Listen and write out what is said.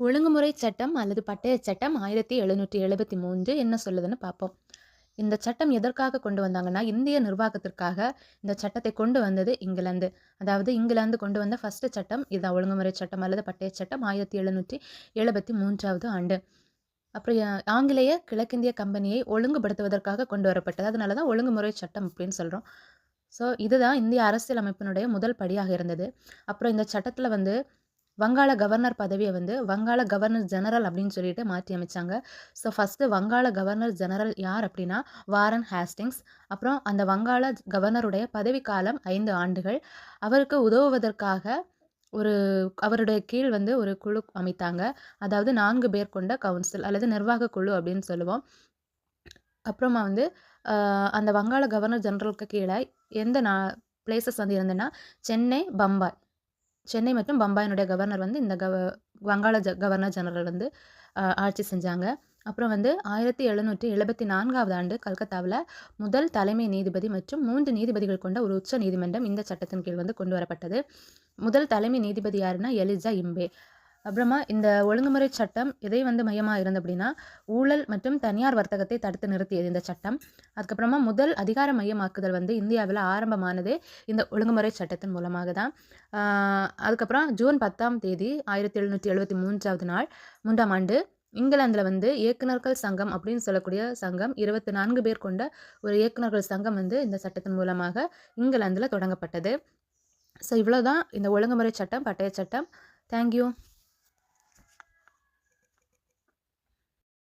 ஒழுங்குமுறை சட்டம் அல்லது பட்டயச் சட்டம் 1773 என்ன சொல்லுதுன்னு பார்ப்போம். இந்த சட்டம் எதற்காக கொண்டு வந்தாங்கன்னா, இந்திய நிர்வாகத்திற்காக இந்த சட்டத்தை கொண்டு வந்தது இங்கிலாந்து. அதாவது இங்கிலாந்து கொண்டு வந்த ஃபர்ஸ்ட் சட்டம் இதுதான் ஒழுங்குமுறை சட்டம் அல்லது பட்டயச் சட்டம் 1773 ஆண்டு. அப்புறம் ஆங்கிலேய கிழக்கிந்திய கம்பெனியை ஒழுங்குபடுத்துவதற்காக கொண்டு வரப்பட்டது. அதனால தான் ஒழுங்குமுறை சட்டம் அப்படின்னு சொல்றோம். ஸோ இதுதான் இந்திய அரசியல் அமைப்பினுடைய முதல் படியாக இருந்தது. அப்புறம் இந்த சட்டத்துல வந்து வங்காள கவர்னர் பதவியை வந்து வங்காள கவர்னர் ஜெனரல் அப்படின்னு சொல்லிட்டு மாற்றி அமைச்சாங்க. ஸோ ஃபர்ஸ்ட் வங்காள கவர்னர் ஜெனரல் யார் அப்படின்னா வாரன் ஹேஸ்டிங்ஸ். அப்புறம் அந்த வங்காள கவர்னருடைய பதவி காலம் 5 ஆண்டுகள். அவருக்கு உதவுவதற்காக ஒரு அவருடைய கீழ் வந்து ஒரு குழு அமைத்தாங்க. அதாவது 4 பேர் கொண்ட கவுன்சில் அல்லது நிர்வாக குழு அப்படின்னு சொல்லுவோம். அப்புறமா வந்து அந்த வங்காள கவர்னர் ஜெனரலுக்கு கீழே எந்த பிளேசஸ் வந்து இருந்ததுன்னா சென்னை, பம்பாய். சென்னை மற்றும் பம்பாயினுடைய கவர்னர் வந்து இந்த வங்காள கவர்னர் ஜெனரல் வந்து ஆட்சி செஞ்சாங்க. அப்புறம் வந்து 1774 ஆண்டு கல்கத்தாவில் முதல் தலைமை நீதிபதி மற்றும் 3 நீதிபதிகள் கொண்ட ஒரு உச்ச நீதிமன்றம் இந்த சட்டத்தின் கீழ் வந்து கொண்டு வரப்பட்டது. முதல் தலைமை நீதிபதி யாருன்னா எலிஜா இம்பே. அப்புறமா இந்த ஒழுங்குமுறை சட்டம் எதை வந்து மையமாக இருந்தது அப்படின்னா ஊழல் மற்றும் தனியார் வர்த்தகத்தை தடுத்து நிறுத்தியது இந்த சட்டம். அதுக்கப்புறமா முதல் அதிகார மையமாக்குதல் வந்து இந்தியாவில் ஆரம்பமானதே இந்த ஒழுங்குமுறை சட்டத்தின் மூலமாக தான். அதுக்கப்புறம் ஜூன் 10ஆம் தேதி 1773 3ஆம் ஆண்டு இங்கிலாந்தில் வந்து இயக்குநர்கள் சங்கம் அப்படின்னு சொல்லக்கூடிய சங்கம் 24 பேர் கொண்ட ஒரு இயக்குநர்கள் சங்கம் வந்து இந்த சட்டத்தின் மூலமாக இங்கிலாந்தில் தொடங்கப்பட்டது. ஸோ இவ்வளோதான் இந்த ஒழுங்குமுறை சட்டம், பட்டய சட்டம். தேங்க்யூ.